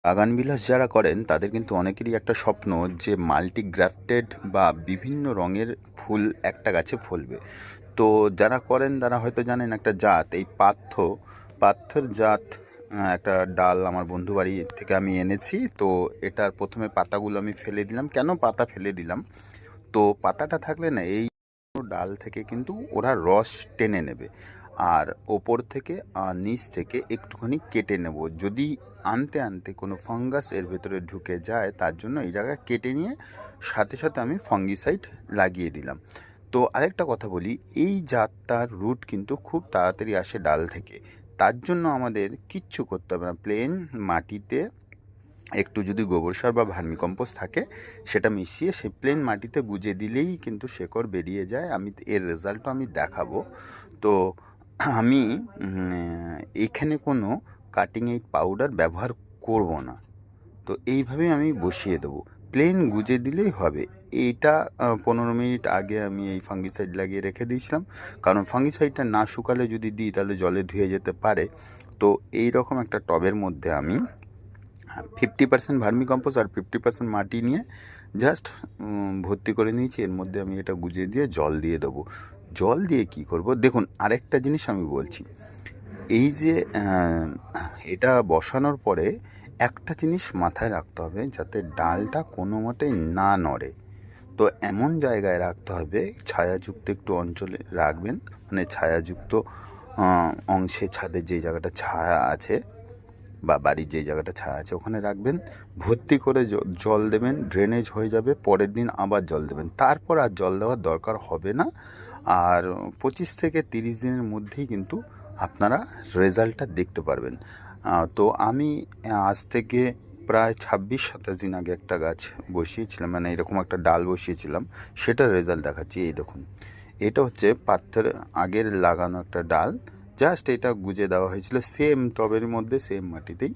বাগানবিলাস যারা করেন তাদের কিন্তু অনেকেরই একটা স্বপ্ন যে মাল্টি গ্রাফটেড বা বিভিন্ন রঙের ফুল একটা গাছে ফলবে। তো যারা করেন তারা হয়তো জানেন একটা জাত, এই পাথর জাত। একটা ডাল আমার বন্ধু বাড়ি থেকে আমি এনেছি। তো এটার প্রথমে পাতাগুলো আমি ফেলে দিলাম। কেন পাতা ফেলে দিলাম? তো পাতাটা থাকলে না এই ডাল থেকে কিন্তু ওরা রস টেনে নেবে। আর ওপর থেকে নিচ থেকে একটুখানি কেটে নেব। যদি আনতে আনতে কোনো ফাঙ্গাস এর ভেতরে ঢুকে যায়, তার জন্য এই জায়গায় কেটে নিয়ে সাথে সাথে আমি ফাঙ্গিসাইড লাগিয়ে দিলাম। তো আরেকটা কথা বলি, এই জাতটার রুট কিন্তু খুব তাড়াতাড়ি আসে ডাল থেকে। তার জন্য আমাদের কিচ্ছু করতে হবে না, প্লেন মাটিতে একটু যদি গোবর সার বা ভার্মিকম্পোস্ট থাকে সেটা মিশিয়ে সে প্লেন মাটিতে গুজে দিলেই কিন্তু শেকড় বেরিয়ে যায়। আমি এর রেজাল্টও আমি দেখাবো। তো আমি এখানে কোনো কাটিং এইড পাউডার ব্যবহার করব না। তো এইভাবে আমি বসিয়ে দেবো, প্লেন গুজে দিলেই হবে। এইটা 15 মিনিট আগে আমি এই ফাঙ্গিসাইড লাগিয়ে রেখে দিয়েছিলাম, কারণ ফাঙ্গিসাইডটা না শুকালে যদি দিই তাহলে জলে ধুয়ে যেতে পারে। তো এই রকম একটা টবের মধ্যে আমি 50% ভার্মিকম্পোস্ট আর 50% মাটি নিয়ে জাস্ট ভর্তি করে নিয়েছি। এর মধ্যে আমি এটা গুজিয়ে দিয়ে জল দিয়ে দেবো। জল দিয়ে কি করব, দেখুন আরেকটা জিনিস আমি বলছি। এই যে এটা বসানোর পরে একটা জিনিস মাথায় রাখতে হবে, যাতে ডালটা কোনো মতেই না নড়ে। তো এমন জায়গায় রাখতে হবে, ছায়াযুক্ত একটু অঞ্চলে রাখবেন, মানে ছায়াযুক্ত অংশে, ছাদের যে জায়গাটা ছায়া আছে বা বাড়ির যেই জায়গাটা ছায়া আছে ওখানে রাখবেন। ভর্তি করে জল দেবেন, ড্রেনেজ হয়ে যাবে, পরের দিন আবার জল দেবেন, তারপর আর জল দেওয়ার দরকার হবে না। আর 25 থেকে 30 দিনের মধ্যেই কিন্তু আপনারা রেজাল্টটা দেখতে পারবেন। তো আমি আজ থেকে প্রায় 26-27 দিন আগে একটা গাছ বসিয়েছিলাম, মানে এরকম একটা ডাল বসিয়েছিলাম, সেটার রেজাল্ট দেখাচ্ছি। এই দেখুন, এটা হচ্ছে পাথর আগের লাগানো একটা ডাল। জাস্ট এটা গুজে দেওয়া হয়েছিল সেম টবের মধ্যে, সেম মাটিতেই।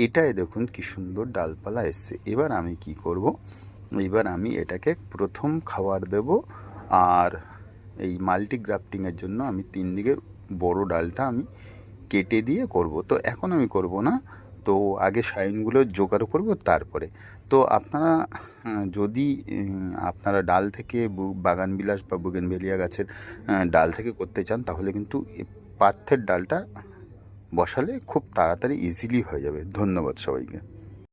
এটাই দেখুন কি সুন্দর ডালপালা এসছে। এবার আমি কি করব, এবার আমি এটাকে প্রথম খাবার দেব। আর এই মাল্টি গ্রাফটিংয়ের জন্য আমি 3 দিকের বড় ডালটা আমি কেটে দিয়ে করব। তো এখন আমি করব না, তো আগে শাইনগুলো জোগাড় করব তারপরে। তো আপনারা যদি আপনারা ডাল থেকে বাগানবিলাস বা বুগেনভেলিয়া গাছের ডাল থেকে করতে চান, তাহলে কিন্তু পাথরের ডালটা বসালে খুব তাড়াতাড়ি ইজিলি হয়ে যাবে। ধন্যবাদ সবাইকে।